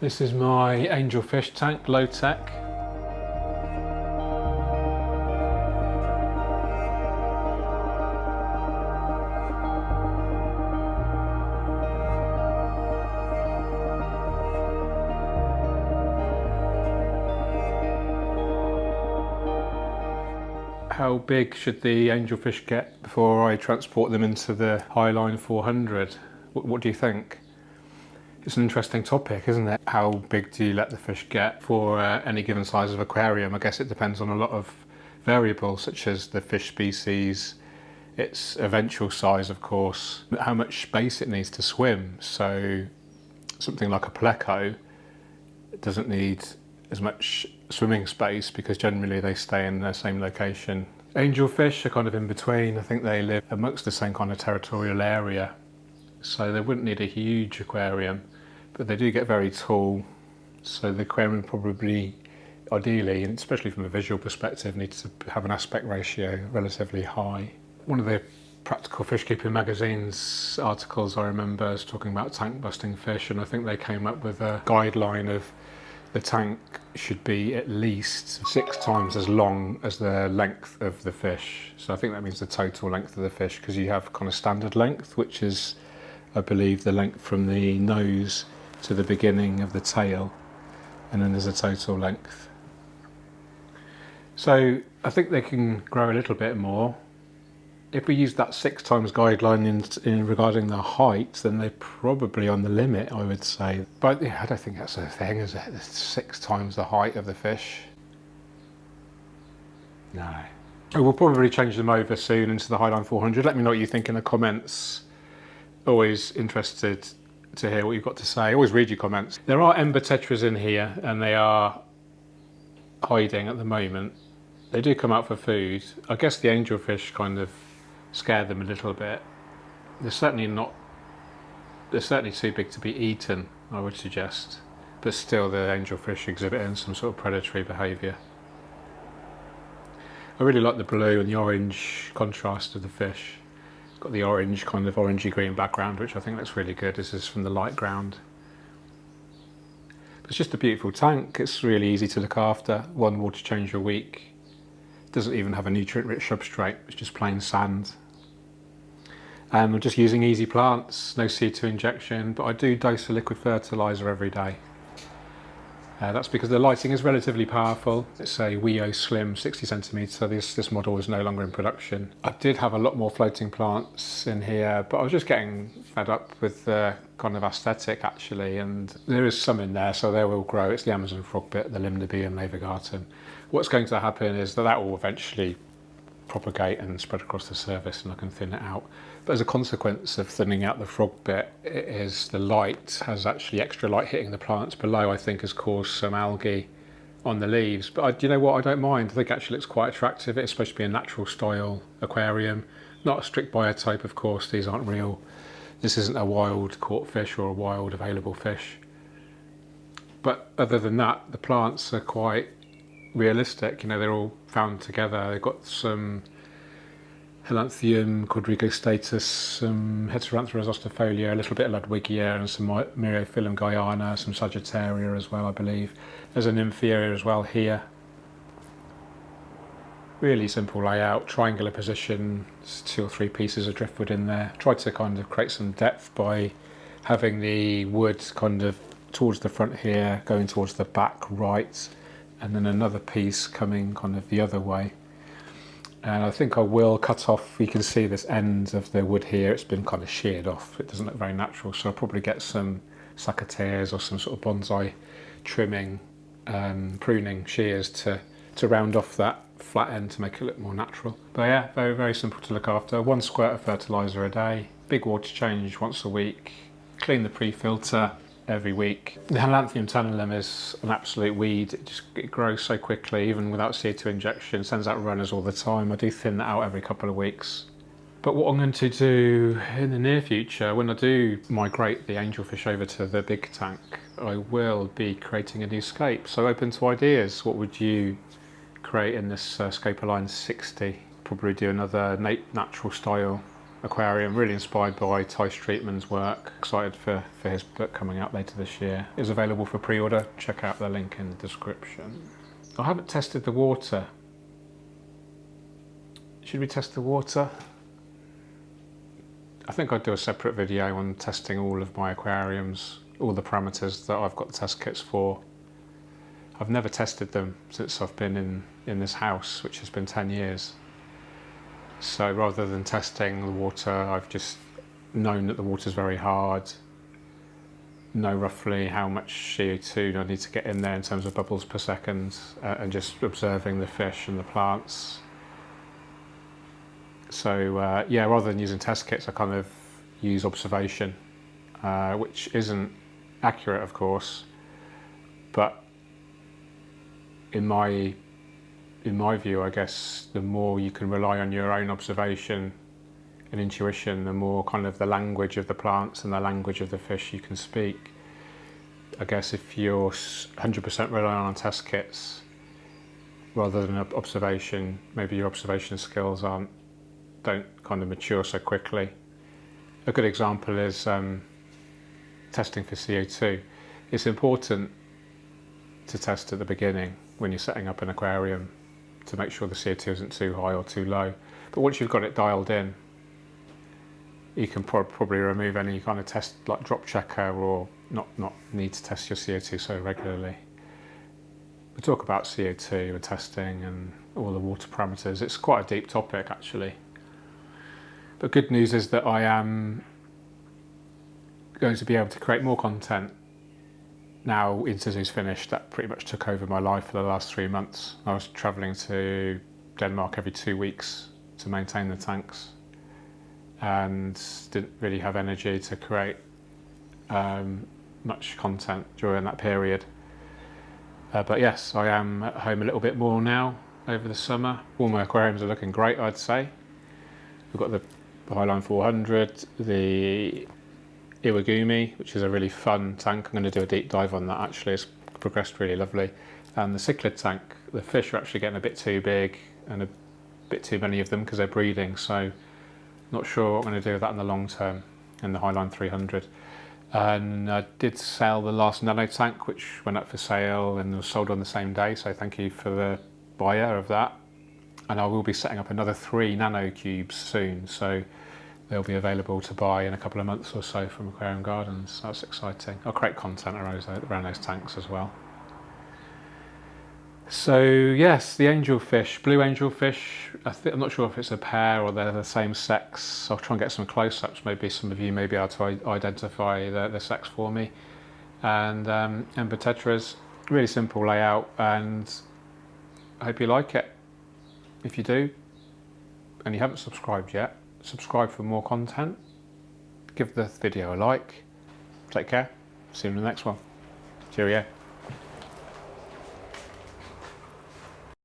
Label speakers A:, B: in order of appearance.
A: This is my Angelfish tank, low tech. How big should the angelfish get before I transport them into the Highline 400? What do you think? It's an interesting topic, isn't it? How big do you let the fish get for any given size of aquarium? I guess it depends on a lot of variables, such as the fish species, its eventual size, of course, how much space it needs to swim. So something like a pleco doesn't need as much swimming space because generally they stay in the same location. Angelfish are kind of in between. I think they live amongst the same kind of territorial area, so they wouldn't need a huge aquarium, but they do get very tall, so the aquarium probably, ideally, and especially from a visual perspective, needs to have an aspect ratio relatively high. One of the Practical Fish Keeping Magazine's articles I remember is talking about tank busting fish, and I think they came up with a guideline of the tank should be at least 6 times as long as the length of the fish. So I think that means the total length of the fish, because you have kind of standard length, which is, I believe, the length from the nose to the beginning of the tail, and then there's a total length. So I think they can grow a little bit more. If we use that 6 times guideline in regarding the height, then they're probably on the limit, I would say. But yeah, I don't think that's a thing, is it? It's 6 times the height of the fish. No. We'll probably change them over soon into the Highline 400. Let me know what you think in the comments. Always interested to hear what you've got to say. Always read your comments. There are ember tetras in here, and they are hiding at the moment. They do come out for food. I guess the angelfish kind of scare them a little bit. They're certainly too big to be eaten, I would suggest, but still the angelfish exhibiting some sort of predatory behaviour. I really like the blue and the orange contrast of the fish. It's got the orange, kind of orangey green background, which I think looks really good. This is from the light ground. But it's just a beautiful tank. It's really easy to look after. 1 water change a week. Doesn't even have a nutrient-rich substrate. It's just plain sand. And we're just using easy plants, no C2 injection, but I do dose a liquid fertiliser every day. That's because the lighting is relatively powerful. It's a Weo Slim 60 centimetre. This model is no longer in production. I did have a lot more floating plants in here, but I was just getting fed up with the kind of aesthetic actually, and there is some in there, so they will grow. It's the Amazon frogbit, the Limnaby and Levergarten. What's going to happen is that will eventually propagate and spread across the surface, and I can thin it out. But as a consequence of thinning out the frog bit, the light has actually extra light hitting the plants below, I think has caused some algae on the leaves. But you know what, I don't mind. I think actually it's quite attractive. It's supposed to be a natural style aquarium, not a strict biotype, of course. These aren't real. This isn't a wild caught fish or a wild available fish. But other than that, the plants are quite realistic. You know, they're all found together. They've got some Helanthium quadrigostatus, some Heteranthera zostifolia, a little bit of Ludwigia, and some Myriophyllum guyana, some Sagittaria as well, I believe. There's an Nymphaea as well here. Really simple layout, triangular position, 2 or 3 pieces of driftwood in there. Tried to kind of create some depth by having the wood kind of towards the front here, going towards the back right, and then another piece coming kind of the other way. And I think I will cut off, you can see this end of the wood here, it's been kind of sheared off. It doesn't look very natural, so I'll probably get some secateurs or some sort of bonsai trimming, pruning shears to round off that flat end to make it look more natural. But yeah, very, very simple to look after. 1 squirt of fertiliser a day, big water change once a week, clean the pre-filter every week. The Helanthium tantalum is an absolute weed. It grows so quickly, even without CO2 injection. Sends out runners all the time. I do thin that out every couple of weeks. But what I'm going to do in the near future, when I do migrate the angelfish over to the big tank, I will be creating a new scape. So open to ideas. What would you create in this Scopoline 60? Probably do another natural style aquarium, really inspired by Ty Streetman's work. Excited for his book coming out later this year. It's available for pre-order. Check out the link in the description. I haven't tested the water. Should we test the water? I think I'd do a separate video on testing all of my aquariums, all the parameters that I've got the test kits for. I've never tested them since I've been in this house, which has been 10 years. So rather than testing the water, I've just known that the water's very hard, know roughly how much CO2 I need to get in there in terms of bubbles per second, and just observing the fish and the plants. So yeah, rather than using test kits, I kind of use observation, which isn't accurate, of course, but in my view, I guess the more you can rely on your own observation and intuition, the more kind of the language of the plants and the language of the fish you can speak. I guess if you're 100% relying on test kits rather than observation, maybe your observation skills don't kind of mature so quickly. A good example is testing for CO2. It's important to test at the beginning when you're setting up an aquarium to make sure the CO2 isn't too high or too low. But once you've got it dialed in, you can probably remove any kind of test like drop checker, or not need to test your CO2 so regularly. We talk about CO2 and testing and all the water parameters. It's quite a deep topic actually. But good news is that I am going to be able to create more content now Interzoos finished. That pretty much took over my life for the last 3 months. I was travelling to Denmark every 2 weeks to maintain the tanks and didn't really have energy to create much content during that period. But yes, I am at home a little bit more now over the summer. All my aquariums are looking great, I'd say. We've got the Highline 400, the Iwagumi, which is a really fun tank. I'm going to do a deep dive on that actually. It's progressed really lovely. And the cichlid tank, the fish are actually getting a bit too big and a bit too many of them because they're breeding, so not sure what I'm going to do with that in the long term, in the Highline 300. And I did sell the last nano tank, which went up for sale and was sold on the same day, so thank you for the buyer of that. And I will be setting up another 3 nano cubes soon, so they'll be available to buy in a couple of months or so from Aquarium Gardens. That's exciting. I'll create content around those tanks as well. So yes, the angelfish, blue angelfish, I'm not sure if it's a pair or they're the same sex. I'll try and get some close-ups. Maybe some of you may be able to identify the sex for me. And Ember tetras, really simple layout, and I hope you like it. If you do, and you haven't subscribed yet, subscribe for more content. Give the video a like. Take care. See you in the next one. Cheerio.